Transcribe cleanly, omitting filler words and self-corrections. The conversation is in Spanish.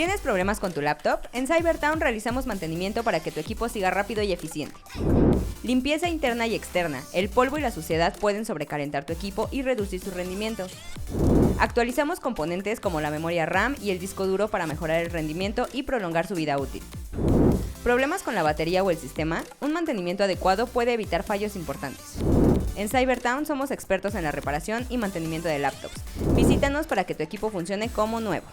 ¿Tienes problemas con tu laptop? En Cybertown realizamos mantenimiento para que tu equipo siga rápido y eficiente. Limpieza interna y externa. El polvo y la suciedad pueden sobrecalentar tu equipo y reducir su rendimiento. Actualizamos componentes como la memoria RAM y el disco duro para mejorar el rendimiento y prolongar su vida útil. ¿Problemas con la batería o el sistema? Un mantenimiento adecuado puede evitar fallos importantes. En Cybertown somos expertos en la reparación y mantenimiento de laptops. Visítanos para que tu equipo funcione como nuevo.